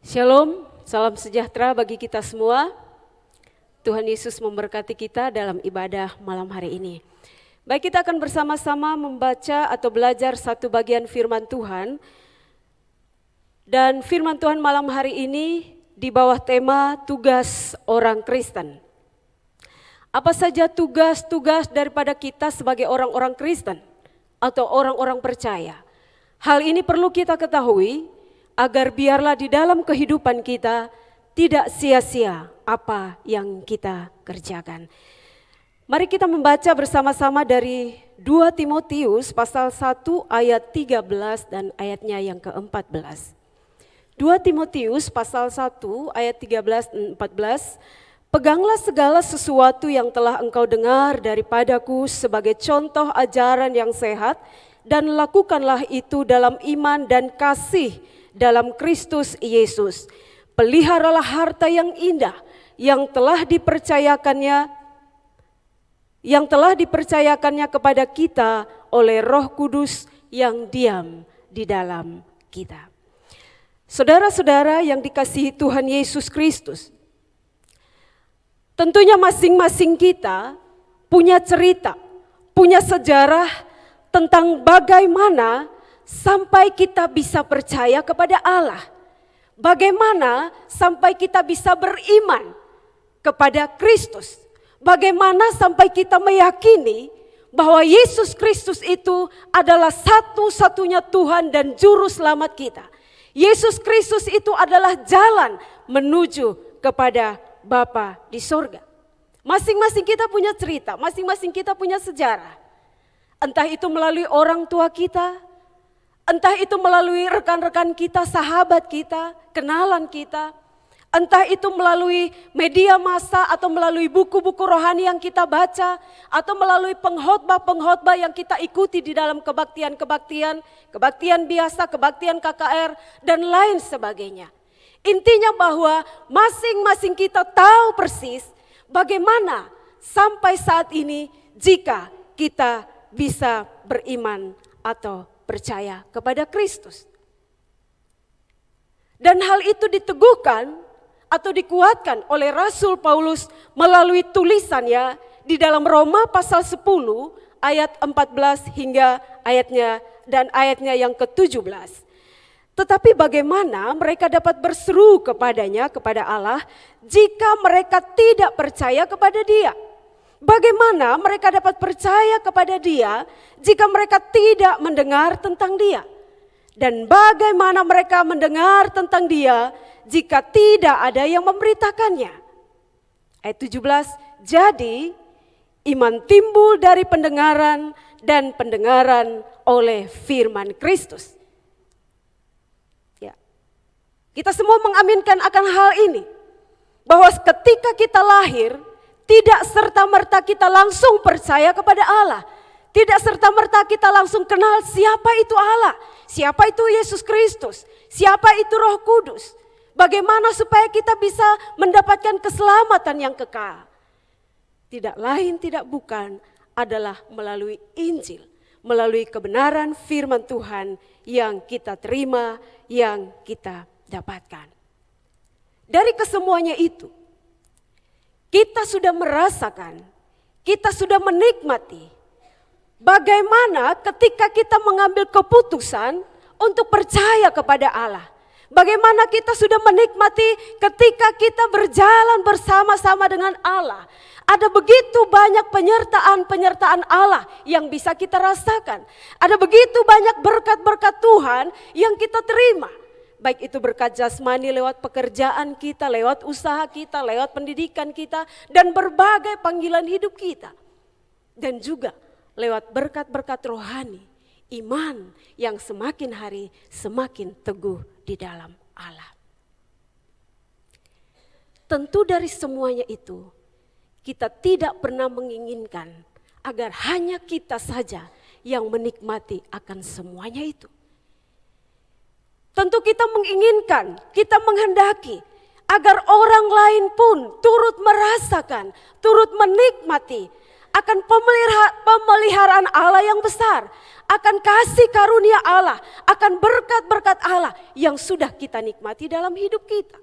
Shalom, salam sejahtera bagi kita semua. Tuhan Yesus memberkati kita dalam ibadah malam hari ini. Baik, kita akan bersama-sama membaca atau belajar satu bagian firman Tuhan. Dan firman Tuhan malam hari ini di bawah tema tugas orang Kristen. Apa saja tugas-tugas daripada kita sebagai orang-orang Kristen atau orang-orang percaya? Hal ini perlu kita ketahui agar biarlah di dalam kehidupan kita tidak sia-sia apa yang kita kerjakan. Mari kita membaca bersama-sama dari 2 Timotius pasal 1 ayat 13 dan ayatnya yang ke-14. 2 Timotius pasal 1 ayat 13 dan 14. Peganglah segala sesuatu yang telah engkau dengar daripadaku sebagai contoh ajaran yang sehat, dan lakukanlah itu dalam iman dan kasih dalam Kristus Yesus. Peliharalah harta yang indah yang telah dipercayakannya kepada kita oleh Roh Kudus yang diam di dalam kita. Saudara-saudara yang dikasihi Tuhan Yesus Kristus, tentunya masing-masing kita punya cerita, punya sejarah tentang bagaimana sampai kita bisa percaya kepada Allah. Bagaimana sampai kita bisa beriman kepada Kristus. Bagaimana sampai kita meyakini bahwa Yesus Kristus itu adalah satu-satunya Tuhan dan Juru Selamat kita. Yesus Kristus itu adalah jalan menuju kepada Bapa di sorga. Masing-masing kita punya cerita, masing-masing kita punya sejarah. Entah itu melalui orang tua kita, entah itu melalui rekan-rekan kita, sahabat kita, kenalan kita. Entah itu melalui media massa atau melalui buku-buku rohani yang kita baca. Atau melalui pengkhotbah-pengkhotbah yang kita ikuti di dalam kebaktian-kebaktian. Kebaktian biasa, kebaktian KKR dan lain sebagainya. Intinya bahwa masing-masing kita tahu persis bagaimana sampai saat ini jika kita bisa beriman atau percaya kepada Kristus. Dan hal itu diteguhkan atau dikuatkan oleh Rasul Paulus melalui tulisannya di dalam Roma pasal 10 ayat 14 hingga ayatnya yang ke-17. Tetapi bagaimana mereka dapat berseru kepadanya, kepada Allah, jika mereka tidak percaya kepada Dia? Bagaimana mereka dapat percaya kepada Dia jika mereka tidak mendengar tentang Dia? Dan bagaimana mereka mendengar tentang Dia jika tidak ada yang memberitakannya? Ayat 17, jadi iman timbul dari pendengaran dan pendengaran oleh firman Kristus. Ya. Kita semua mengaminkan akan hal ini, bahwa ketika kita lahir, tidak serta-merta kita langsung percaya kepada Allah. Tidak serta-merta kita langsung kenal siapa itu Allah. Siapa itu Yesus Kristus. Siapa itu Roh Kudus. Bagaimana supaya kita bisa mendapatkan keselamatan yang kekal. Tidak lain tidak bukan adalah melalui Injil. Melalui kebenaran firman Tuhan yang kita terima, yang kita dapatkan. Dari kesemuanya itu, kita sudah merasakan, kita sudah menikmati bagaimana ketika kita mengambil keputusan untuk percaya kepada Allah. Bagaimana kita sudah menikmati ketika kita berjalan bersama-sama dengan Allah. Ada begitu banyak penyertaan Allah yang bisa kita rasakan. Ada begitu banyak berkat-berkat Tuhan yang kita terima. Baik itu berkat jasmani lewat pekerjaan kita, lewat usaha kita, lewat pendidikan kita, dan berbagai panggilan hidup kita. Dan juga lewat berkat-berkat rohani, iman yang semakin hari semakin teguh di dalam Allah. Tentu dari semuanya itu, kita tidak pernah menginginkan agar hanya kita saja yang menikmati akan semuanya itu. Tentu kita menginginkan, kita menghendaki agar orang lain pun turut merasakan, turut menikmati akan pemeliharaan Allah yang besar, akan kasih karunia Allah, akan berkat-berkat Allah yang sudah kita nikmati dalam hidup kita.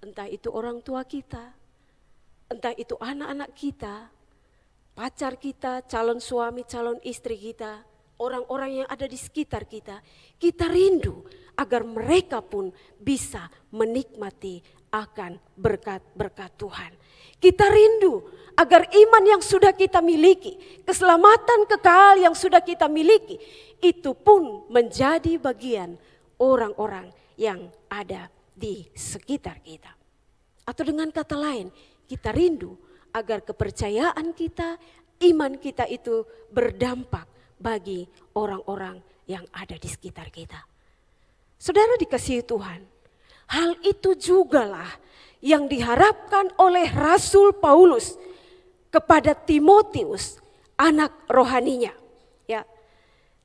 Entah itu orang tua kita, entah itu anak-anak kita, pacar kita, calon suami, calon istri kita, orang-orang yang ada di sekitar kita. Kita rindu agar mereka pun bisa menikmati akan berkat-berkat Tuhan. Kita rindu agar iman yang sudah kita miliki, keselamatan kekal yang sudah kita miliki, itu pun menjadi bagian orang-orang yang ada di sekitar kita. Atau dengan kata lain, kita rindu agar kepercayaan kita, iman kita itu berdampak bagi orang-orang yang ada di sekitar kita. Saudara dikasihi Tuhan, hal itu jugalah yang diharapkan oleh Rasul Paulus kepada Timotius, anak rohaninya. Ya,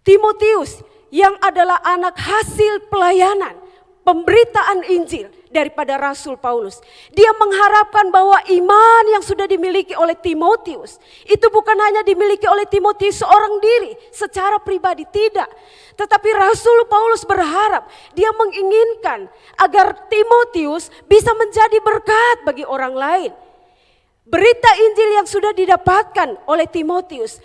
Timotius yang adalah anak hasil pelayanan, pemberitaan Injil daripada Rasul Paulus. Dia mengharapkan bahwa iman yang sudah dimiliki oleh Timotius itu bukan hanya dimiliki oleh Timotius seorang diri secara pribadi, tidak. Tetapi Rasul Paulus berharap, dia menginginkan agar Timotius bisa menjadi berkat bagi orang lain. Berita Injil yang sudah didapatkan oleh Timotius,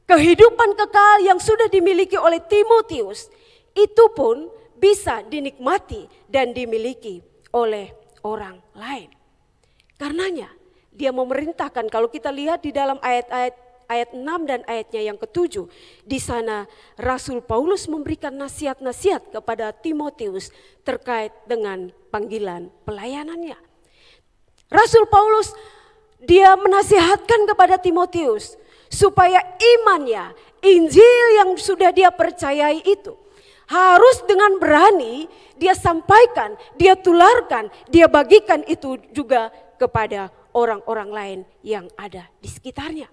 kehidupan kekal yang sudah dimiliki oleh Timotius, itu pun bisa dinikmati dan dimiliki oleh orang lain. Karenanya dia memerintahkan, kalau kita lihat di dalam ayat 6 dan ayatnya yang ke-7, di sana Rasul Paulus memberikan nasihat-nasihat kepada Timotius terkait dengan panggilan pelayanannya. Rasul Paulus dia menasihatkan kepada Timotius supaya imannya, Injil yang sudah dia percayai itu harus dengan berani dia sampaikan, dia tularkan, dia bagikan itu juga kepada orang-orang lain yang ada di sekitarnya.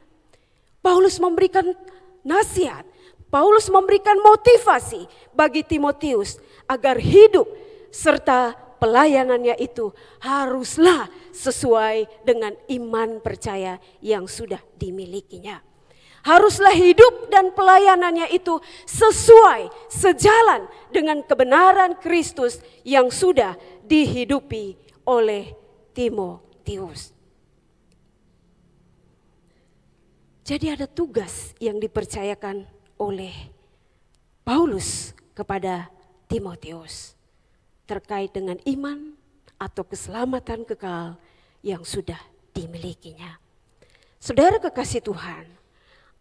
Paulus memberikan nasihat, Paulus memberikan motivasi bagi Timotius agar hidup serta pelayanannya itu haruslah sesuai dengan iman percaya yang sudah dimilikinya. Haruslah hidup dan pelayanannya itu sesuai, sejalan dengan kebenaran Kristus yang sudah dihidupi oleh Timotius. Jadi ada tugas yang dipercayakan oleh Paulus kepada Timotius terkait dengan iman atau keselamatan kekal yang sudah dimilikinya. Saudara kekasih Tuhan,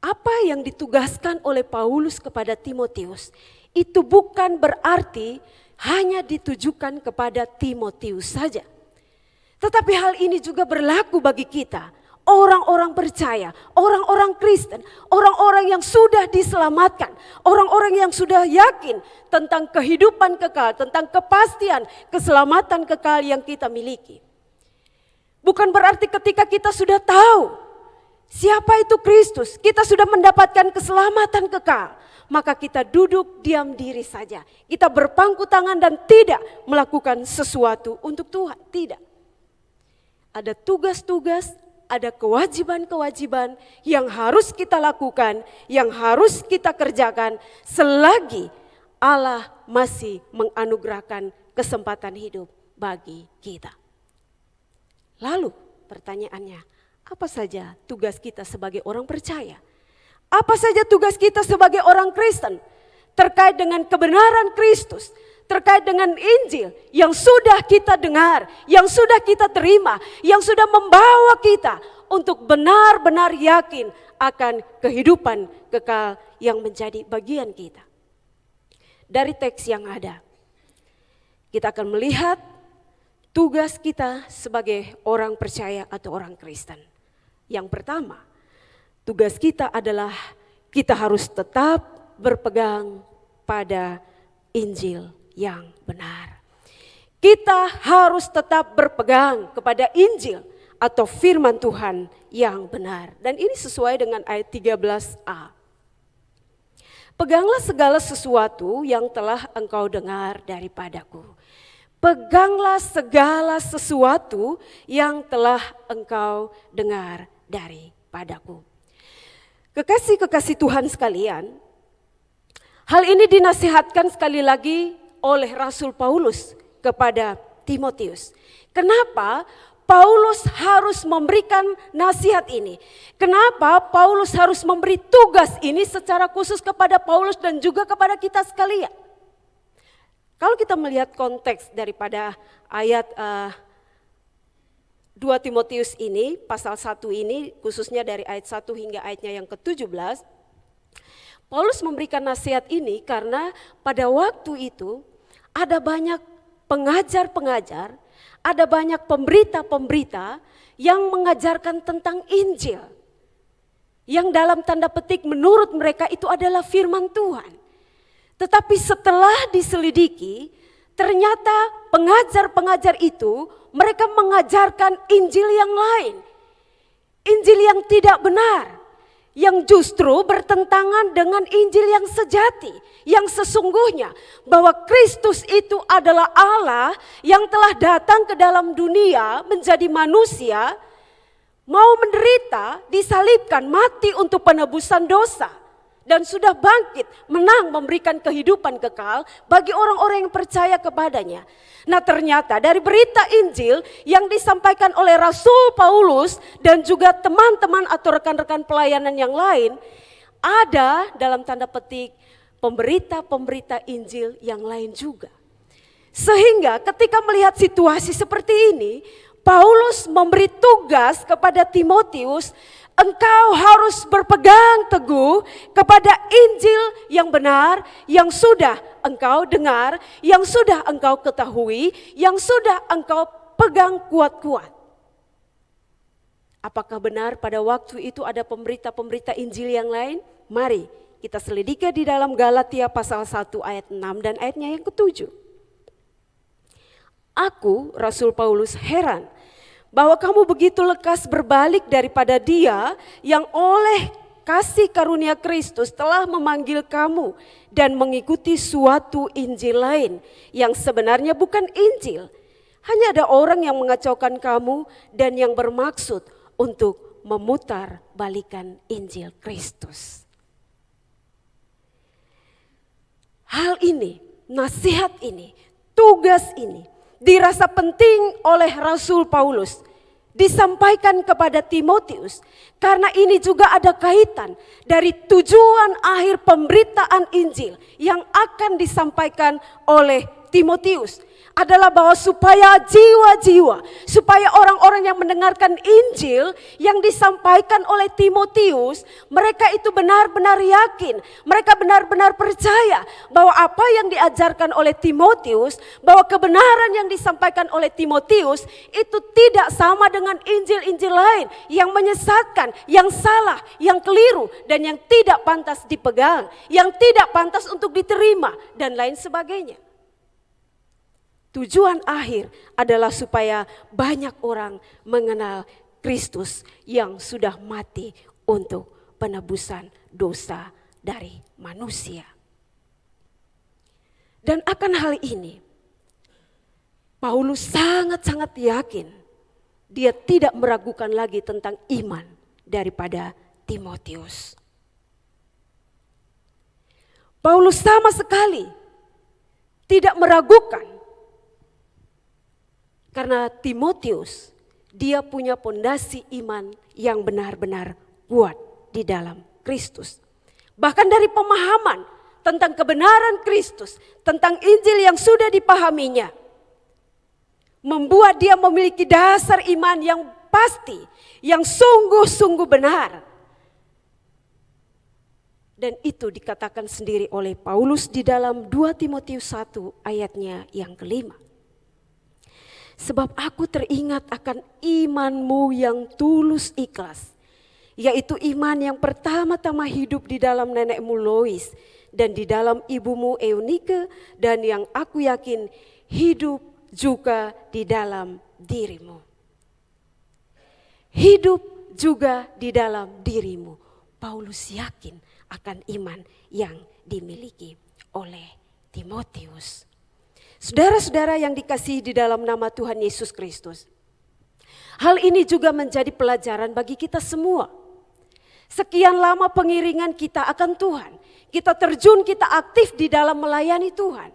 apa yang ditugaskan oleh Paulus kepada Timotius itu bukan berarti hanya ditujukan kepada Timotius saja. Tetapi hal ini juga berlaku bagi kita, orang-orang percaya, orang-orang Kristen, orang-orang yang sudah diselamatkan, orang-orang yang sudah yakin tentang kehidupan kekal, tentang kepastian keselamatan kekal yang kita miliki. Bukan berarti ketika kita sudah tahu siapa itu Kristus, kita sudah mendapatkan keselamatan kekal, maka kita duduk diam diri saja. Kita berpangku tangan dan tidak melakukan sesuatu untuk Tuhan, tidak. Ada tugas-tugas, ada kewajiban-kewajiban yang harus kita lakukan, yang harus kita kerjakan selagi Allah masih menganugerahkan kesempatan hidup bagi kita. Lalu pertanyaannya, apa saja tugas kita sebagai orang percaya? Apa saja tugas kita sebagai orang Kristen terkait dengan kebenaran Kristus, terkait dengan Injil yang sudah kita dengar, yang sudah kita terima, yang sudah membawa kita untuk benar-benar yakin akan kehidupan kekal yang menjadi bagian kita. Dari teks yang ada, kita akan melihat tugas kita sebagai orang percaya atau orang Kristen. Yang pertama, tugas kita adalah kita harus tetap berpegang pada Injil yang benar. Kita harus tetap berpegang kepada Injil atau firman Tuhan yang benar. Dan ini sesuai dengan ayat 13a. Peganglah segala sesuatu yang telah engkau dengar daripadaku. Peganglah segala sesuatu yang telah engkau dengar daripadaku. Kekasih-kekasih Tuhan sekalian, hal ini dinasihatkan sekali lagi oleh Rasul Paulus kepada Timotius. Kenapa Paulus harus memberikan nasihat ini? Kenapa Paulus harus memberi tugas ini secara khusus kepada Paulus dan juga kepada kita sekalian? Kalau kita melihat konteks daripada ayat 2 Timotius ini, pasal 1 ini, khususnya dari ayat 1 hingga ayatnya yang ke-17, Paulus memberikan nasihat ini karena pada waktu itu ada banyak pengajar-pengajar, ada banyak pemberita-pemberita yang mengajarkan tentang Injil. Yang dalam tanda petik menurut mereka itu adalah firman Tuhan. Tetapi setelah diselidiki, ternyata pengajar-pengajar itu mereka mengajarkan Injil yang lain. Injil yang tidak benar. Yang justru bertentangan dengan Injil yang sejati, yang sesungguhnya bahwa Kristus itu adalah Allah yang telah datang ke dalam dunia menjadi manusia, mau menderita, disalibkan, mati untuk penebusan dosa. Dan sudah bangkit, menang memberikan kehidupan kekal bagi orang-orang yang percaya kepadanya. Nah ternyata dari berita Injil yang disampaikan oleh Rasul Paulus dan juga teman-teman atau rekan-rekan pelayanan yang lain, ada dalam tanda petik pemberita-pemberita Injil yang lain juga. Sehingga ketika melihat situasi seperti ini, Paulus memberi tugas kepada Timotius, engkau harus berpegang teguh kepada Injil yang benar, yang sudah engkau dengar, yang sudah engkau ketahui, yang sudah engkau pegang kuat-kuat. Apakah benar pada waktu itu ada pemberita-pemberita Injil yang lain? Mari kita selidiki di dalam Galatia pasal 1 ayat 6 dan ayatnya yang ke-7. Aku, Rasul Paulus, heran bahwa kamu begitu lekas berbalik daripada Dia yang oleh kasih karunia Kristus telah memanggil kamu dan mengikuti suatu Injil lain yang sebenarnya bukan Injil. Hanya ada orang yang mengacaukan kamu dan yang bermaksud untuk memutar balikan Injil Kristus. Hal ini, nasihat ini, tugas ini dirasa penting oleh Rasul Paulus disampaikan kepada Timotius karena ini juga ada kaitan dari tujuan akhir pemberitaan Injil yang akan disampaikan oleh Timotius adalah bahwa supaya jiwa-jiwa, supaya orang-orang yang mendengarkan Injil yang disampaikan oleh Timotius, mereka itu benar-benar yakin, mereka benar-benar percaya bahwa apa yang diajarkan oleh Timotius, bahwa kebenaran yang disampaikan oleh Timotius itu tidak sama dengan Injil-Injil lain yang menyesatkan, yang salah, yang keliru, dan yang tidak pantas dipegang, yang tidak pantas untuk diterima, dan lain sebagainya. Tujuan akhir adalah supaya banyak orang mengenal Kristus yang sudah mati untuk penebusan dosa dari manusia. Dan akan hal ini, Paulus sangat-sangat yakin dia tidak meragukan lagi tentang iman daripada Timotius. Paulus sama sekali tidak meragukan. Karena Timotius, dia punya pondasi iman yang benar-benar kuat di dalam Kristus. Bahkan dari pemahaman tentang kebenaran Kristus, tentang Injil yang sudah dipahaminya, membuat dia memiliki dasar iman yang pasti, yang sungguh-sungguh benar. Dan itu dikatakan sendiri oleh Paulus di dalam 2 Timotius 1 ayatnya yang kelima. Sebab aku teringat akan imanmu yang tulus ikhlas, yaitu iman yang pertama-tama hidup di dalam nenekmu Lois dan di dalam ibumu Eunike, dan yang aku yakin hidup juga di dalam dirimu. Hidup juga di dalam dirimu. Paulus yakin akan iman yang dimiliki oleh Timotius. Saudara-saudara yang dikasihi di dalam nama Tuhan Yesus Kristus, hal ini juga menjadi pelajaran bagi kita semua. Sekian lama pengiringan kita akan Tuhan. Kita terjun, kita aktif di dalam melayani Tuhan.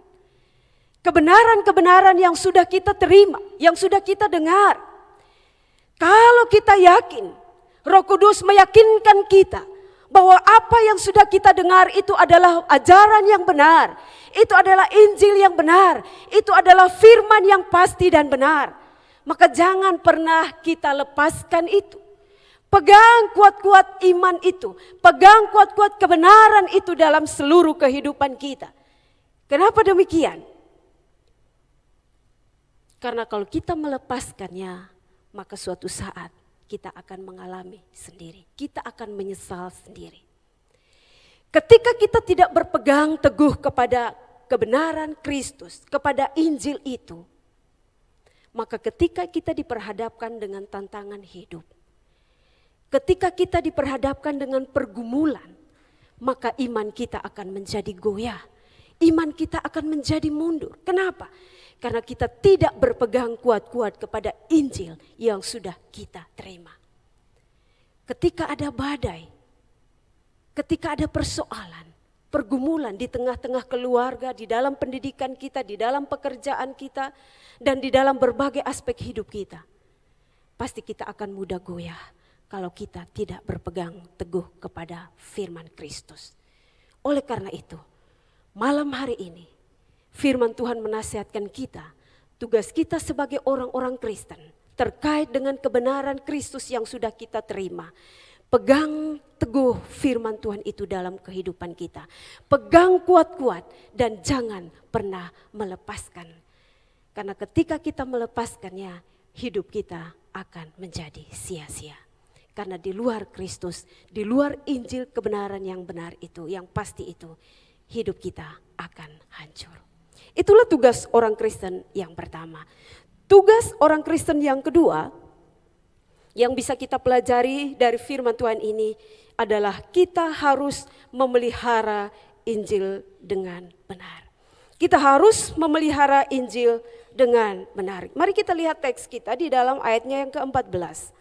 Kebenaran-kebenaran yang sudah kita terima, yang sudah kita dengar. Kalau kita yakin, Roh Kudus meyakinkan kita bahwa apa yang sudah kita dengar itu adalah ajaran yang benar. Itu adalah Injil yang benar. Itu adalah firman yang pasti dan benar. Maka jangan pernah kita lepaskan itu. Pegang kuat-kuat iman itu. Pegang kuat-kuat kebenaran itu dalam seluruh kehidupan kita. Kenapa demikian? Karena kalau kita melepaskannya, maka suatu saat kita akan mengalami sendiri. Kita akan menyesal sendiri. Ketika kita tidak berpegang teguh kepada kebenaran Kristus, kepada Injil itu, maka ketika kita diperhadapkan dengan tantangan hidup, ketika kita diperhadapkan dengan pergumulan, maka iman kita akan menjadi goyah. Iman kita akan menjadi mundur. Kenapa? Karena kita tidak berpegang kuat-kuat kepada Injil yang sudah kita terima. Ketika ada badai, ketika ada persoalan, pergumulan di tengah-tengah keluarga, di dalam pendidikan kita, di dalam pekerjaan kita, dan di dalam berbagai aspek hidup kita, pasti kita akan mudah goyah kalau kita tidak berpegang teguh kepada firman Kristus. Oleh karena itu, malam hari ini, firman Tuhan menasihatkan kita, tugas kita sebagai orang-orang Kristen terkait dengan kebenaran Kristus yang sudah kita terima. Pegang teguh firman Tuhan itu dalam kehidupan kita. Pegang kuat-kuat dan jangan pernah melepaskan. Karena ketika kita melepaskannya, hidup kita akan menjadi sia-sia. Karena di luar Kristus, di luar Injil kebenaran yang benar itu, yang pasti itu, hidup kita akan hancur. Itulah tugas orang Kristen yang pertama. Tugas orang Kristen yang kedua, yang bisa kita pelajari dari firman Tuhan ini adalah kita harus memelihara Injil dengan benar. Kita harus memelihara Injil dengan benar. Mari kita lihat teks kita di dalam ayatnya yang ke-14.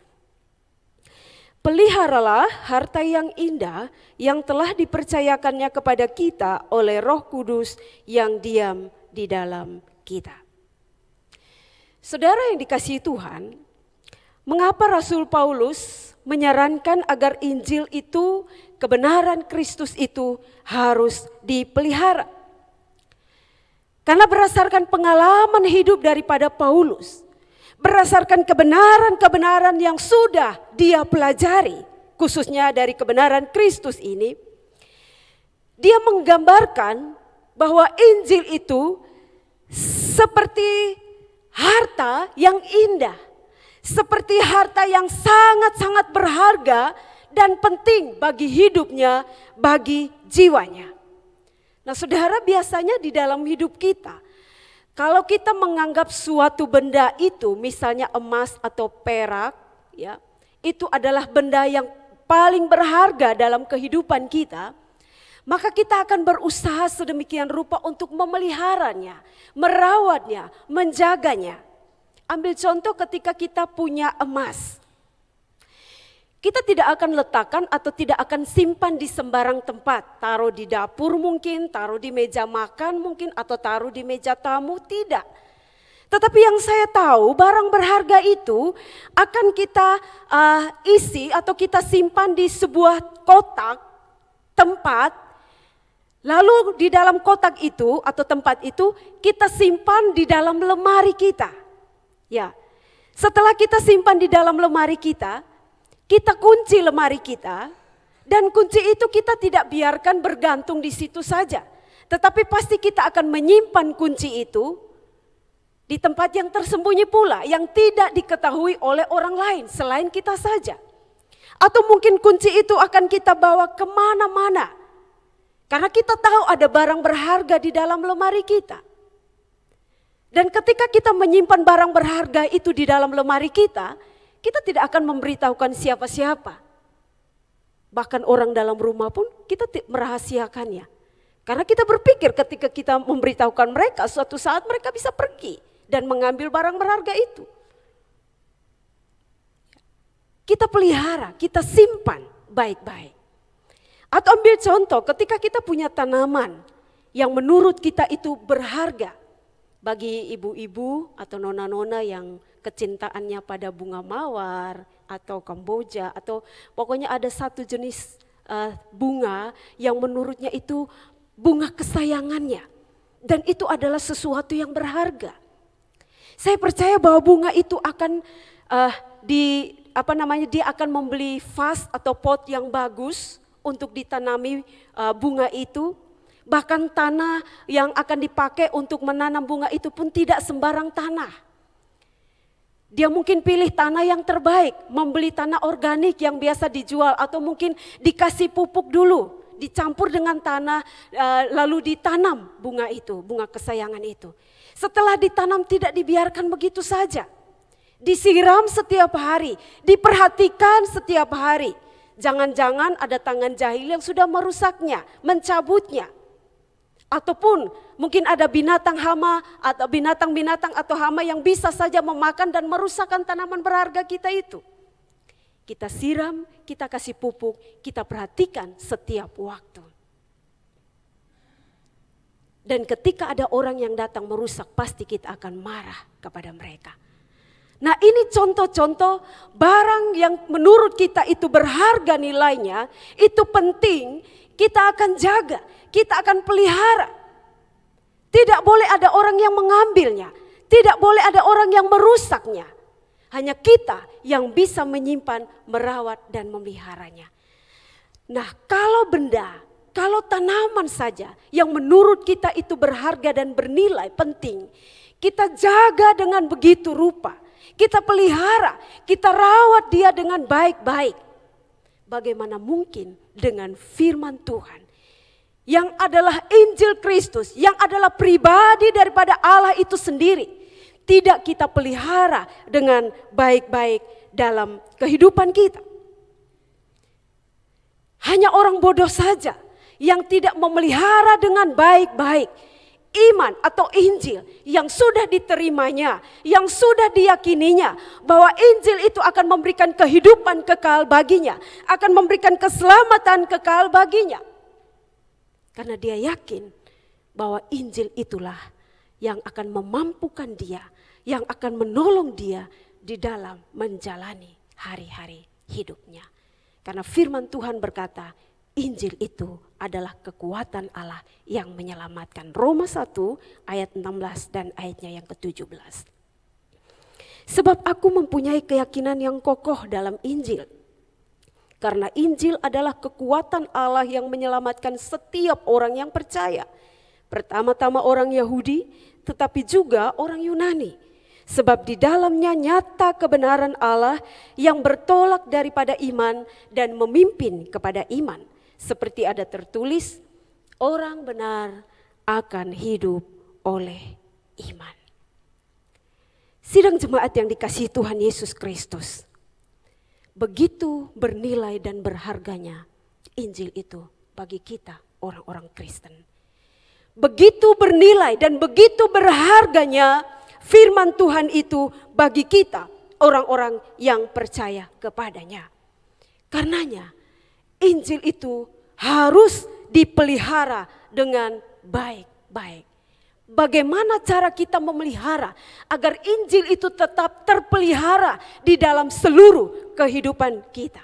Peliharalah harta yang indah yang telah dipercayakannya kepada kita oleh Roh Kudus yang diam di dalam kita. Saudara yang dikasihi Tuhan, mengapa Rasul Paulus menyarankan agar Injil itu, kebenaran Kristus itu harus dipelihara? Karena berdasarkan pengalaman hidup daripada Paulus, berdasarkan kebenaran-kebenaran yang sudah dia pelajari, khususnya dari kebenaran Kristus ini, dia menggambarkan bahwa Injil itu seperti harta yang indah, seperti harta yang sangat-sangat berharga dan penting bagi hidupnya, bagi jiwanya. Nah, saudara, biasanya di dalam hidup kita, kalau kita menganggap suatu benda itu, misalnya emas atau perak, ya, itu adalah benda yang paling berharga dalam kehidupan kita, maka kita akan berusaha sedemikian rupa untuk memeliharanya, merawatnya, menjaganya. Ambil contoh ketika kita punya emas. Kita tidak akan letakkan atau tidak akan simpan di sembarang tempat. Taruh di dapur mungkin, taruh di meja makan mungkin, atau taruh di meja tamu, tidak. Tetapi yang saya tahu, barang berharga itu akan kita isi atau kita simpan di sebuah kotak, tempat. Lalu di dalam kotak itu atau tempat itu kita simpan di dalam lemari kita. Ya, setelah kita simpan di dalam lemari kita kunci lemari kita, dan kunci itu kita tidak biarkan bergantung di situ saja. Tetapi pasti kita akan menyimpan kunci itu di tempat yang tersembunyi pula, yang tidak diketahui oleh orang lain selain kita saja. Atau mungkin kunci itu akan kita bawa kemana-mana, karena kita tahu ada barang berharga di dalam lemari kita. Dan ketika kita menyimpan barang berharga itu di dalam lemari kita tidak akan memberitahukan siapa-siapa. Bahkan orang dalam rumah pun kita merahasiakannya. Karena kita berpikir ketika kita memberitahukan mereka, suatu saat mereka bisa pergi dan mengambil barang berharga itu. Kita pelihara, kita simpan baik-baik. Atau ambil contoh ketika kita punya tanaman yang menurut kita itu berharga. Bagi ibu-ibu atau nona-nona yang kecintaannya pada bunga mawar atau kamboja atau pokoknya ada satu jenis bunga yang menurutnya itu bunga kesayangannya. Dan itu adalah sesuatu yang berharga. Saya percaya bahwa bunga itu akan dia akan membeli vas atau pot yang bagus untuk ditanami bunga itu. Bahkan tanah yang akan dipakai untuk menanam bunga itu pun tidak sembarang tanah. Dia mungkin pilih tanah yang terbaik, membeli tanah organik yang biasa dijual atau mungkin dikasih pupuk dulu, dicampur dengan tanah lalu ditanam bunga itu, bunga kesayangan itu. Setelah ditanam tidak dibiarkan begitu saja. Disiram setiap hari, diperhatikan setiap hari. Jangan-jangan ada tangan jahil yang sudah merusaknya, mencabutnya. Ataupun mungkin ada binatang hama atau binatang-binatang atau hama yang bisa saja memakan dan merusakkan tanaman berharga kita itu. Kita siram, kita kasih pupuk, kita perhatikan setiap waktu. Dan ketika ada orang yang datang merusak, pasti kita akan marah kepada mereka. Nah, ini contoh-contoh barang yang menurut kita itu berharga nilainya, itu penting, kita akan jaga, kita akan pelihara. Tidak boleh ada orang yang mengambilnya, tidak boleh ada orang yang merusaknya. Hanya kita yang bisa menyimpan, merawat dan memeliharanya. Nah, kalau benda, kalau tanaman saja yang menurut kita itu berharga dan bernilai penting, kita jaga dengan begitu rupa. Kita pelihara, kita rawat dia dengan baik-baik. Bagaimana mungkin dengan firman Tuhan yang adalah Injil Kristus, yang adalah pribadi daripada Allah itu sendiri, tidak kita pelihara dengan baik-baik dalam kehidupan kita. Hanya orang bodoh saja yang tidak memelihara dengan baik-baik iman atau Injil yang sudah diterimanya, yang sudah diyakininya bahwa Injil itu akan memberikan kehidupan kekal baginya, akan memberikan keselamatan kekal baginya. Karena dia yakin bahwa Injil itulah yang akan memampukan dia, yang akan menolong dia di dalam menjalani hari-hari hidupnya. Karena firman Tuhan berkata, Injil itu adalah kekuatan Allah yang menyelamatkan. Roma 1 ayat 16 dan ayatnya yang ke-17. Sebab aku mempunyai keyakinan yang kokoh dalam Injil. Karena Injil adalah kekuatan Allah yang menyelamatkan setiap orang yang percaya. Pertama-tama orang Yahudi, tetapi juga orang Yunani. Sebab di dalamnya nyata kebenaran Allah yang bertolak daripada iman dan memimpin kepada iman. Seperti ada tertulis, orang benar akan hidup oleh iman. Sidang jemaat yang dikasihi Tuhan Yesus Kristus, begitu bernilai dan berharganya Injil itu bagi kita orang-orang Kristen. Begitu bernilai dan begitu berharganya firman Tuhan itu bagi kita orang-orang yang percaya kepadanya. Karenanya Injil itu harus dipelihara dengan baik-baik. Bagaimana cara kita memelihara agar Injil itu tetap terpelihara di dalam seluruh kehidupan kita?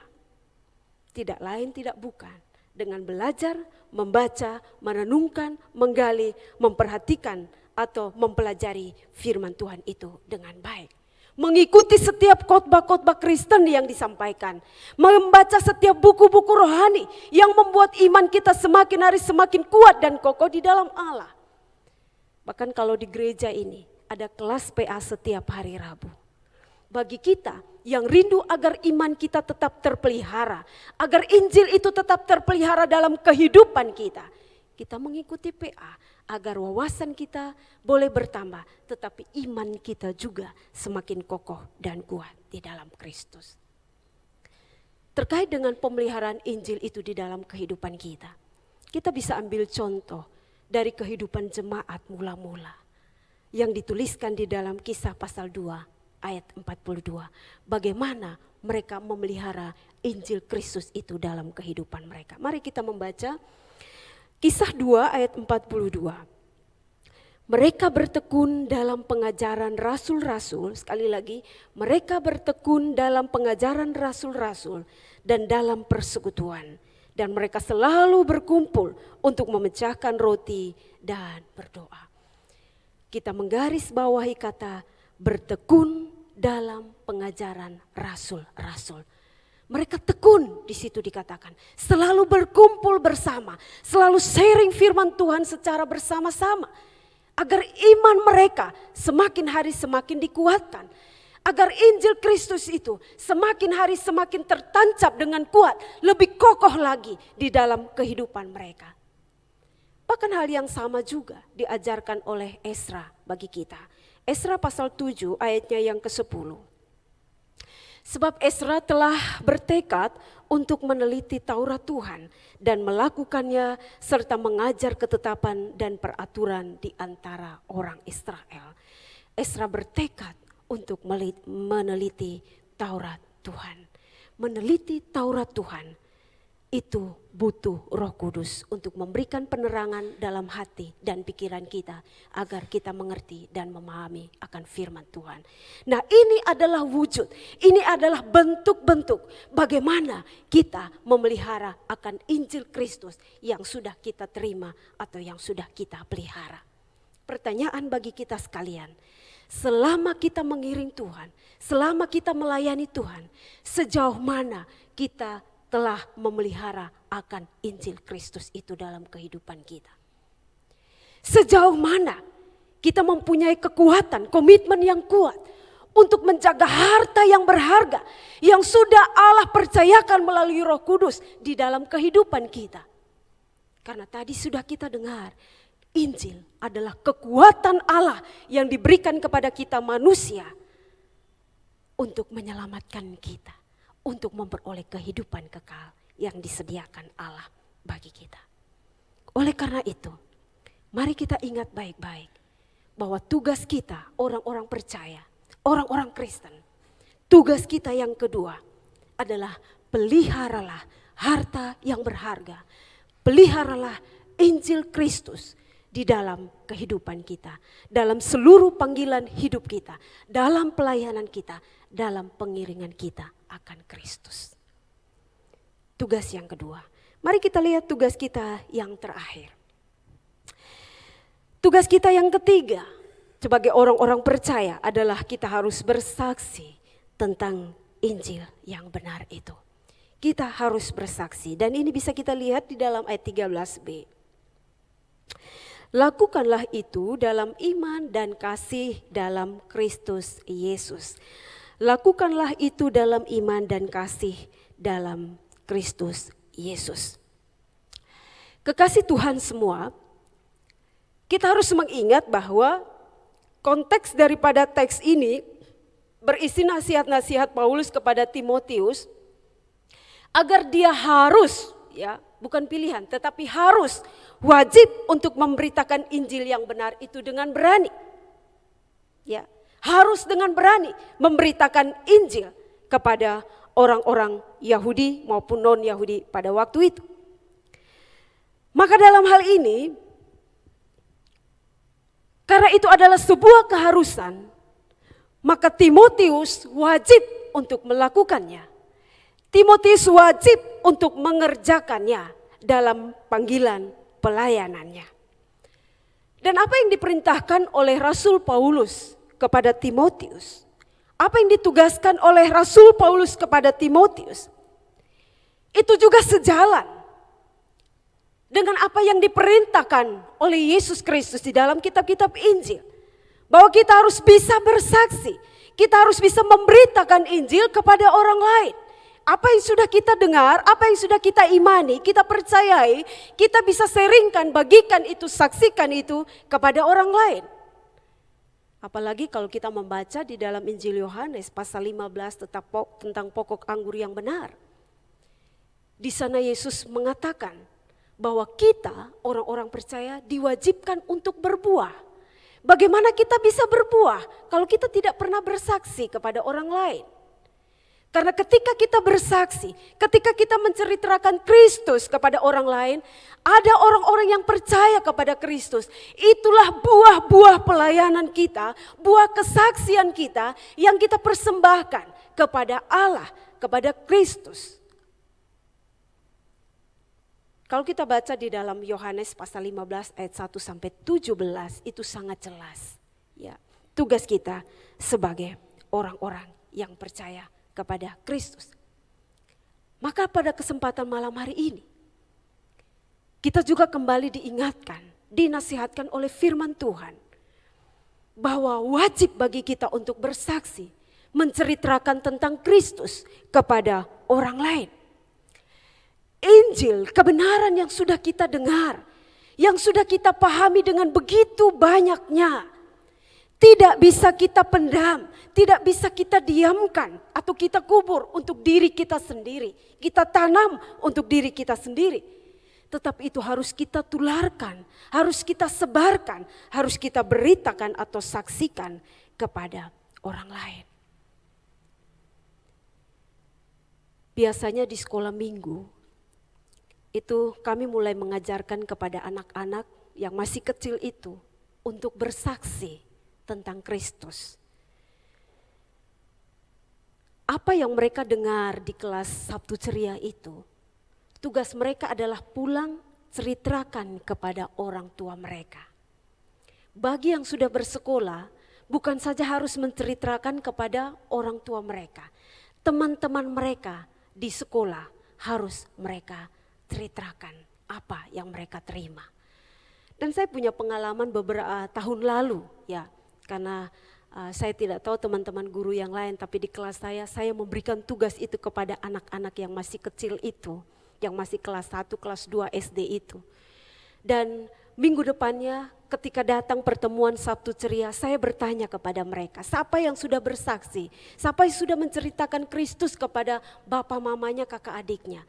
Tidak lain tidak bukan dengan belajar, membaca, merenungkan, menggali, memperhatikan atau mempelajari firman Tuhan itu dengan baik. Mengikuti setiap khotbah-khotbah Kristen yang disampaikan. Membaca setiap buku-buku rohani yang membuat iman kita semakin hari semakin kuat dan kokoh di dalam Allah. Bahkan kalau di gereja ini ada kelas PA setiap hari Rabu. Bagi kita yang rindu agar iman kita tetap terpelihara, agar Injil itu tetap terpelihara dalam kehidupan kita, kita mengikuti PA agar wawasan kita boleh bertambah, tetapi iman kita juga semakin kokoh dan kuat di dalam Kristus. Terkait dengan pemeliharaan Injil itu di dalam kehidupan kita, kita bisa ambil contoh dari kehidupan jemaat mula-mula yang dituliskan di dalam Kisah pasal 2 ayat 42. Bagaimana mereka memelihara Injil Kristus itu dalam kehidupan mereka. Mari kita membaca Kisah 2 ayat 42. Mereka bertekun dalam pengajaran rasul-rasul, sekali lagi, mereka bertekun dalam pengajaran rasul-rasul dan dalam persekutuan. Dan mereka selalu berkumpul untuk memecahkan roti dan berdoa. Kita menggarisbawahi kata bertekun dalam pengajaran rasul-rasul. Mereka tekun, di situ dikatakan, selalu berkumpul bersama, selalu sharing firman Tuhan secara bersama-sama, agar iman mereka semakin hari semakin dikuatkan, agar Injil Kristus itu semakin hari semakin tertancap dengan kuat, lebih kokoh lagi di dalam kehidupan mereka. Bahkan hal yang sama juga diajarkan oleh Ezra bagi kita. Ezra pasal 7 ayatnya yang ke-10. Sebab Ezra telah bertekad untuk meneliti Taurat Tuhan dan melakukannya serta mengajar ketetapan dan peraturan di antara orang Israel. Ezra bertekad untuk meneliti Taurat Tuhan. Meneliti Taurat Tuhan itu butuh Roh Kudus untuk memberikan penerangan dalam hati dan pikiran kita agar kita mengerti dan memahami akan firman Tuhan. Nah, ini adalah wujud, ini adalah bentuk-bentuk bagaimana kita memelihara akan Injil Kristus yang sudah kita terima atau yang sudah kita pelihara. Pertanyaan bagi kita sekalian, selama kita mengiring Tuhan, selama kita melayani Tuhan, sejauh mana kita telah memelihara akan Injil Kristus itu dalam kehidupan kita? Sejauh mana kita mempunyai kekuatan, komitmen yang kuat untuk menjaga harta yang berharga yang sudah Allah percayakan melalui Roh Kudus di dalam kehidupan kita? Karena tadi sudah kita dengar, Injil adalah kekuatan Allah yang diberikan kepada kita manusia untuk menyelamatkan kita, untuk memperoleh kehidupan kekal yang disediakan Allah bagi kita. Oleh karena itu, mari kita ingat baik-baik bahwa tugas kita orang-orang percaya, orang-orang Kristen, tugas kita yang kedua adalah peliharalah harta yang berharga, peliharalah Injil Kristus di dalam kehidupan kita, dalam seluruh panggilan hidup kita, dalam pelayanan kita, dalam pengiringan kita akan Kristus. Tugas yang kedua. Mari kita lihat tugas kita yang terakhir. Tugas kita yang ketiga sebagai orang-orang percaya adalah kita harus bersaksi tentang Injil yang benar itu. Kita harus bersaksi dan ini bisa kita lihat di dalam ayat 13b. Lakukanlah itu dalam iman dan kasih dalam Kristus Yesus. Lakukanlah itu dalam iman dan kasih dalam Kristus Yesus. Kekasih Tuhan semua, kita harus mengingat bahwa konteks daripada teks ini berisi nasihat-nasihat Paulus kepada Timotius agar dia harus, ya, bukan pilihan, tetapi harus, wajib untuk memberitakan Injil yang benar itu dengan berani. Ya. Harus dengan berani memberitakan Injil kepada orang-orang Yahudi maupun non-Yahudi pada waktu itu. Maka dalam hal ini, karena itu adalah sebuah keharusan, maka Timotius wajib untuk melakukannya. Timotius wajib untuk mengerjakannya dalam panggilan pelayanannya. Dan apa yang diperintahkan oleh Rasul Paulus kepada Timotius, apa yang ditugaskan oleh Rasul Paulus kepada Timotius, itu juga sejalan dengan apa yang diperintahkan oleh Yesus Kristus di dalam kitab-kitab Injil. Bahwa kita harus bisa bersaksi, kita harus bisa memberitakan Injil kepada orang lain. Apa yang sudah kita dengar, apa yang sudah kita imani, kita percayai, kita bisa sharingkan, bagikan itu, saksikan itu kepada orang lain. Apalagi kalau kita membaca di dalam Injil Yohanes pasal 15 tentang pokok anggur yang benar. Di sana Yesus mengatakan bahwa kita orang-orang percaya diwajibkan untuk berbuah. Bagaimana kita bisa berbuah kalau kita tidak pernah bersaksi kepada orang lain? Karena ketika kita bersaksi, ketika kita menceritakan Kristus kepada orang lain, ada orang-orang yang percaya kepada Kristus. Itulah buah-buah pelayanan kita, buah kesaksian kita yang kita persembahkan kepada Allah, kepada Kristus. Kalau kita baca di dalam Yohanes pasal 15 ayat 1 sampai 17 itu sangat jelas. Ya, tugas kita sebagai orang-orang yang percaya kepada Kristus. Maka pada kesempatan malam hari ini kita juga kembali diingatkan, dinasihatkan oleh firman Tuhan bahwa wajib bagi kita untuk bersaksi, menceritakan tentang Kristus kepada orang lain. Injil, kebenaran yang sudah kita dengar, yang sudah kita pahami dengan begitu banyaknya, tidak bisa kita pendam, tidak bisa kita diamkan atau kita kubur untuk diri kita sendiri. Kita tanam untuk diri kita sendiri. Tetapi itu harus kita tularkan, harus kita sebarkan, harus kita beritakan atau saksikan kepada orang lain. Biasanya di sekolah minggu, itu kami mulai mengajarkan kepada anak-anak yang masih kecil itu untuk bersaksi tentang Kristus. Apa yang mereka dengar di kelas Sabtu Ceria itu, tugas mereka adalah pulang ceritakan kepada orang tua mereka. Bagi yang sudah bersekolah, bukan saja harus menceritakan kepada orang tua mereka, teman-teman mereka di sekolah harus mereka ceritakan apa yang mereka terima. Dan saya punya pengalaman beberapa tahun lalu ya, karena saya tidak tahu teman-teman guru yang lain, tapi di kelas saya memberikan tugas itu kepada anak-anak yang masih kecil itu, yang masih kelas 1, kelas 2 SD itu. Dan minggu depannya ketika datang pertemuan Sabtu Ceria, saya bertanya kepada mereka, siapa yang sudah bersaksi, siapa yang sudah menceritakan Kristus kepada bapak mamanya, kakak adiknya,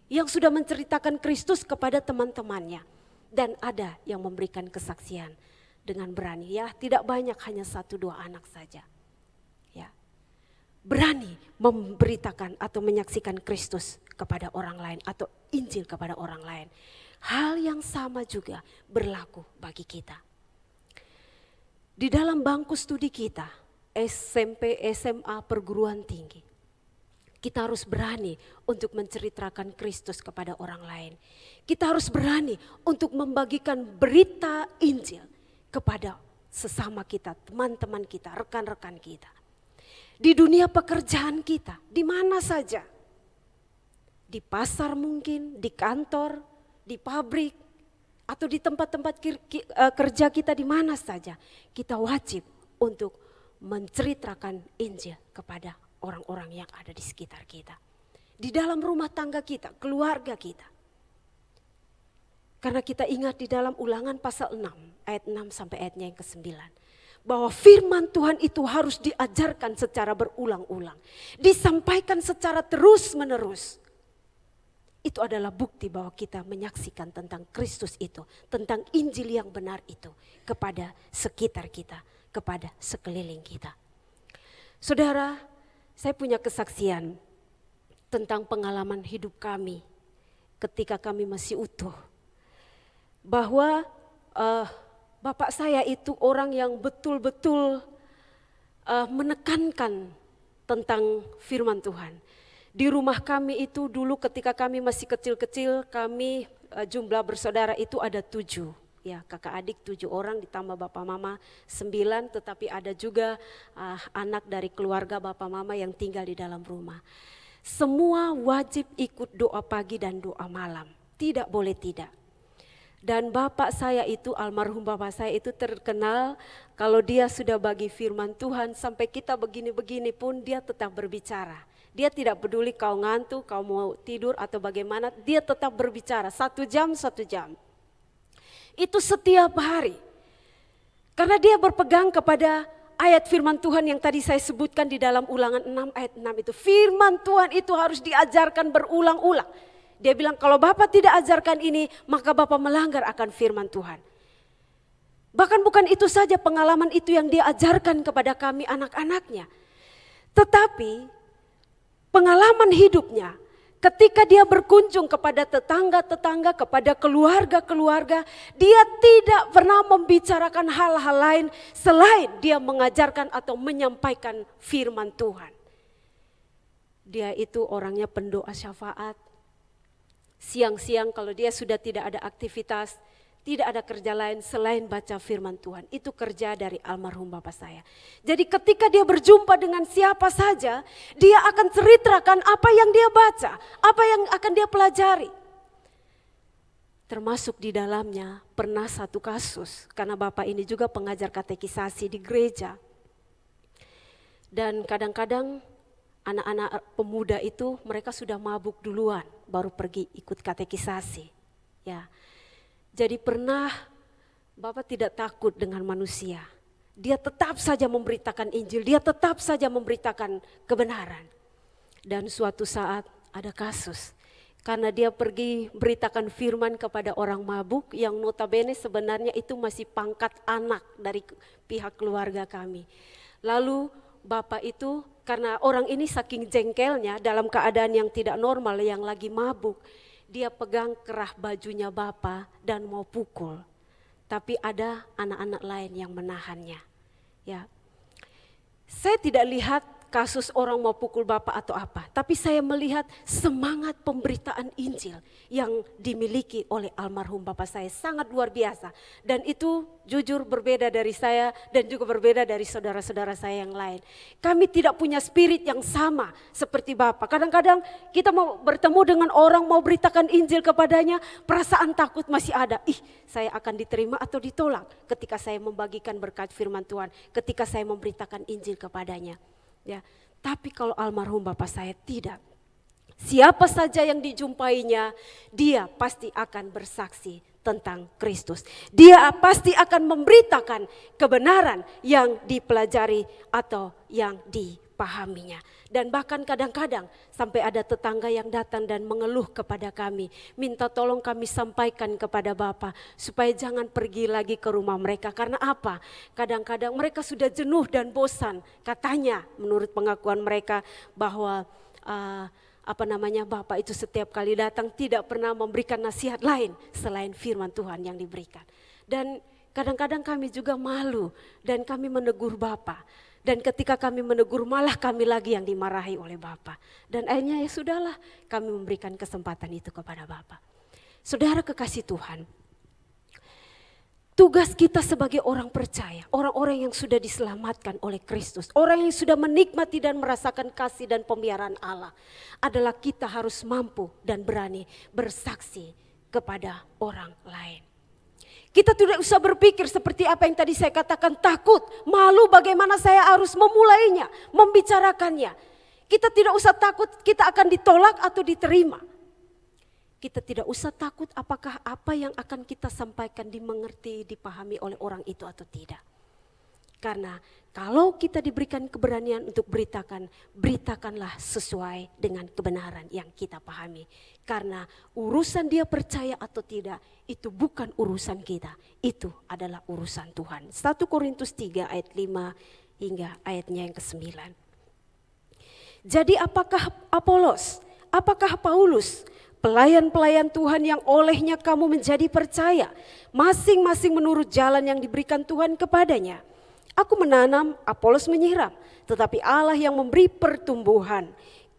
yang sudah menceritakan Kristus kepada teman-temannya. Dan ada yang memberikan kesaksian dengan berani, ya tidak banyak, hanya 1-2 anak saja. Ya, berani memberitakan atau menyaksikan Kristus kepada orang lain atau Injil kepada orang lain. Hal yang sama juga berlaku bagi kita. Di dalam bangku studi kita, SMP, SMA, perguruan tinggi, kita harus berani untuk menceritakan Kristus kepada orang lain. Kita harus berani untuk membagikan berita Injil kepada sesama kita, teman-teman kita, rekan-rekan kita. Di dunia pekerjaan kita, di mana saja. Di pasar mungkin, di kantor, di pabrik, atau di tempat-tempat kerja kita, di mana saja. Kita wajib untuk menceritakan Injil kepada orang-orang yang ada di sekitar kita. Di dalam rumah tangga kita, keluarga kita. Karena kita ingat di dalam Ulangan pasal 6, ayat 6 sampai ayatnya yang ke-9. Bahwa firman Tuhan itu harus diajarkan secara berulang-ulang. Disampaikan secara terus-menerus. Itu adalah bukti bahwa kita menyaksikan tentang Kristus itu. Tentang Injil yang benar itu kepada sekitar kita, kepada sekeliling kita. Saudara, saya punya kesaksian tentang pengalaman hidup kami ketika kami masih utuh. Bahwa bapak saya itu orang yang betul-betul menekankan tentang firman Tuhan. Di rumah kami itu dulu ketika kami masih kecil-kecil, kami jumlah bersaudara itu ada 7. Ya, kakak adik 7 orang ditambah bapak mama 9, tetapi ada juga anak dari keluarga bapak mama yang tinggal di dalam rumah. Semua wajib ikut doa pagi dan doa malam, tidak boleh tidak. Dan bapak saya itu, almarhum bapak saya itu terkenal kalau dia sudah bagi firman Tuhan sampai kita begini-begini pun dia tetap berbicara. Dia tidak peduli kau ngantuk, kau mau tidur atau bagaimana, dia tetap berbicara 1 jam, 1 jam. Itu setiap hari. Karena dia berpegang kepada ayat firman Tuhan yang tadi saya sebutkan di dalam Ulangan 6 ayat 6 itu. Firman Tuhan itu harus diajarkan berulang-ulang. Dia bilang kalau Bapak tidak ajarkan ini maka Bapak melanggar akan firman Tuhan. Bahkan bukan itu saja pengalaman itu yang dia ajarkan kepada kami anak-anaknya. Tetapi pengalaman hidupnya ketika dia berkunjung kepada tetangga-tetangga, kepada keluarga-keluarga, dia tidak pernah membicarakan hal-hal lain selain dia mengajarkan atau menyampaikan firman Tuhan. Dia itu orangnya pendoa syafaat. Siang-siang kalau dia sudah tidak ada aktivitas, tidak ada kerja lain selain baca firman Tuhan. Itu kerja dari almarhum bapak saya. Jadi ketika dia berjumpa dengan siapa saja, dia akan ceritakan apa yang dia baca, apa yang akan dia pelajari. Termasuk di dalamnya pernah satu kasus, karena bapak ini juga pengajar katekisasi di gereja. Dan kadang-kadang anak-anak pemuda itu mereka sudah mabuk duluan, baru pergi ikut katekisasi. Ya. Jadi pernah Bapak tidak takut dengan manusia. Dia tetap saja memberitakan Injil, dia tetap saja memberitakan kebenaran. Dan suatu saat ada kasus, karena dia pergi beritakan firman kepada orang mabuk yang notabene sebenarnya itu masih pangkat anak dari pihak keluarga kami. Lalu Bapak itu karena orang ini saking jengkelnya dalam keadaan yang tidak normal, yang lagi mabuk, dia pegang kerah bajunya Bapak dan mau pukul. Tapi ada anak-anak lain yang menahannya. Ya. Saya tidak lihat kasus orang mau pukul Bapak atau apa, tapi saya melihat semangat pemberitaan Injil yang dimiliki oleh almarhum Bapak saya sangat luar biasa. Dan itu jujur berbeda dari saya dan juga berbeda dari saudara-saudara saya yang lain. Kami tidak punya spirit yang sama seperti Bapak. Kadang-kadang kita mau bertemu dengan orang, mau beritakan Injil kepadanya, perasaan takut masih ada. Saya akan diterima atau ditolak ketika saya membagikan berkat firman Tuhan, ketika saya memberitakan Injil kepadanya. Ya, tapi kalau almarhum Bapak saya tidak. Siapa saja yang dijumpainya, dia pasti akan bersaksi tentang Kristus. Dia pasti akan memberitakan kebenaran yang dipelajari atau yang dipahaminya. Dan bahkan kadang-kadang sampai ada tetangga yang datang dan mengeluh kepada kami, minta tolong kami sampaikan kepada Bapak supaya jangan pergi lagi ke rumah mereka. Karena apa? Kadang-kadang mereka sudah jenuh dan bosan. Katanya menurut pengakuan mereka bahwa Bapak itu setiap kali datang tidak pernah memberikan nasihat lain selain firman Tuhan yang diberikan. Dan kadang-kadang kami juga malu dan kami menegur Bapak. Dan ketika kami menegur malah kami lagi yang dimarahi oleh Bapak. Dan akhirnya ya sudahlah, kami memberikan kesempatan itu kepada Bapak. Saudara kekasih Tuhan, tugas kita sebagai orang percaya, orang-orang yang sudah diselamatkan oleh Kristus, orang yang sudah menikmati dan merasakan kasih dan pemeliharaan Allah, adalah kita harus mampu dan berani bersaksi kepada orang lain. Kita tidak usah berpikir seperti apa yang tadi saya katakan, takut, malu bagaimana saya harus memulainya, membicarakannya. Kita tidak usah takut kita akan ditolak atau diterima. Kita tidak usah takut apakah apa yang akan kita sampaikan dimengerti, dipahami oleh orang itu atau tidak. Karena kalau kita diberikan keberanian untuk beritakan, beritakanlah sesuai dengan kebenaran yang kita pahami. Karena urusan dia percaya atau tidak, itu bukan urusan kita, itu adalah urusan Tuhan. 1 Korintus 3 ayat 5 hingga ayatnya yang ke-9. Jadi apakah Apolos, apakah Paulus, pelayan-pelayan Tuhan yang olehnya kamu menjadi percaya, masing-masing menurut jalan yang diberikan Tuhan kepadanya. Aku menanam, Apolos menyiram, tetapi Allah yang memberi pertumbuhan.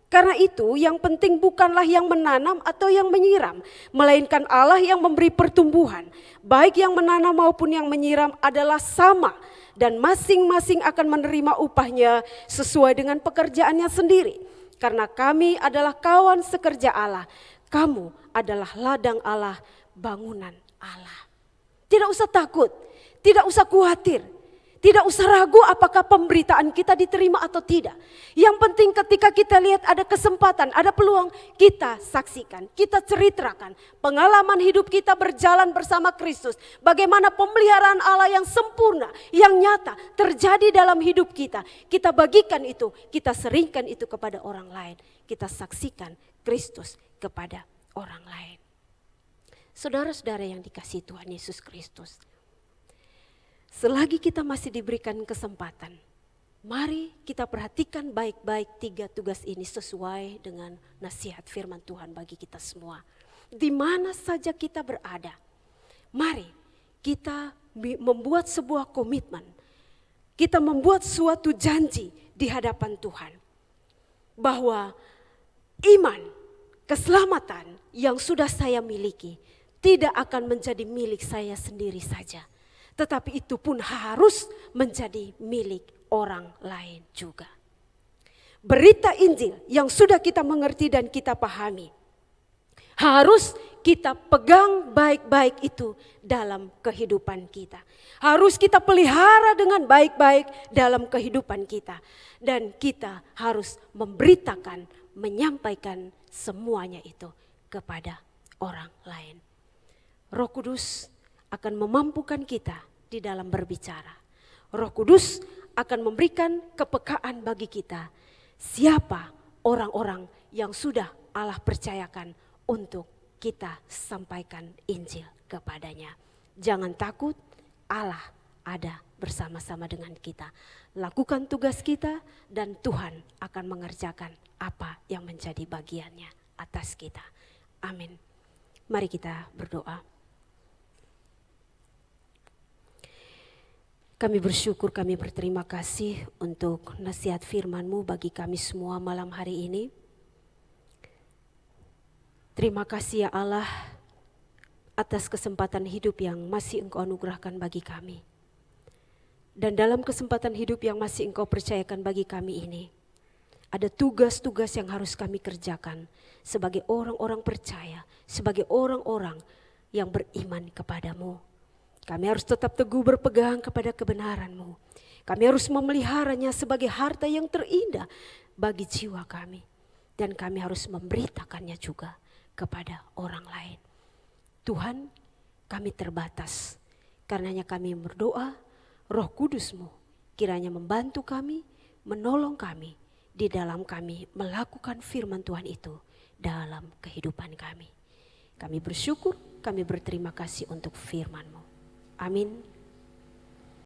Karena itu yang penting bukanlah yang menanam atau yang menyiram, melainkan Allah yang memberi pertumbuhan. Baik yang menanam maupun yang menyiram adalah sama, dan masing-masing akan menerima upahnya sesuai dengan pekerjaannya sendiri. Karena kami adalah kawan sekerja Allah, kamu adalah ladang Allah, bangunan Allah. Tidak usah takut, tidak usah khawatir. Tidak usah ragu apakah pemberitaan kita diterima atau tidak. Yang penting ketika kita lihat ada kesempatan, ada peluang, kita saksikan, kita ceritakan pengalaman hidup kita berjalan bersama Kristus. Bagaimana pemeliharaan Allah yang sempurna, yang nyata terjadi dalam hidup kita. Kita bagikan itu, kita seringkan itu kepada orang lain. Kita saksikan Kristus kepada orang lain. Saudara-saudara yang dikasihi Tuhan Yesus Kristus. selagi kita masih diberikan kesempatan, mari kita perhatikan baik-baik 3 tugas ini sesuai dengan nasihat firman Tuhan bagi kita semua. Di mana saja kita berada, mari kita membuat sebuah komitmen. Kita membuat suatu janji di hadapan Tuhan. Bahwa iman, keselamatan yang sudah saya miliki tidak akan menjadi milik saya sendiri saja. Tetapi itu pun harus menjadi milik orang lain juga. Berita Injil yang sudah kita mengerti dan kita pahami, harus kita pegang baik-baik itu dalam kehidupan kita. Harus kita pelihara dengan baik-baik dalam kehidupan kita. Dan kita harus memberitakan, menyampaikan semuanya itu kepada orang lain. Roh Kudus akan memampukan kita di dalam berbicara. Roh Kudus akan memberikan kepekaan bagi kita. Siapa orang-orang yang sudah Allah percayakan untuk kita sampaikan Injil kepadanya. Jangan takut, Allah ada bersama-sama dengan kita. Lakukan tugas kita dan Tuhan akan mengerjakan apa yang menjadi bagiannya atas kita. Amin. Mari kita berdoa. Kami bersyukur, kami berterima kasih untuk nasihat firman-Mu bagi kami semua malam hari ini. Terima kasih ya Allah atas kesempatan hidup yang masih Engkau anugerahkan bagi kami. Dan dalam kesempatan hidup yang masih Engkau percayakan bagi kami ini, ada tugas-tugas yang harus kami kerjakan sebagai orang-orang percaya, sebagai orang-orang yang beriman kepadamu. Kami harus tetap teguh berpegang kepada kebenaran-Mu. Kami harus memeliharanya sebagai harta yang terindah bagi jiwa kami. Dan kami harus memberitakannya juga kepada orang lain. Tuhan, kami terbatas. Karenanya kami berdoa, Roh Kudus-Mu kiranya membantu kami, menolong kami di dalam kami melakukan firman Tuhan itu dalam kehidupan kami. Kami bersyukur, kami berterima kasih untuk firman-Mu. Amin.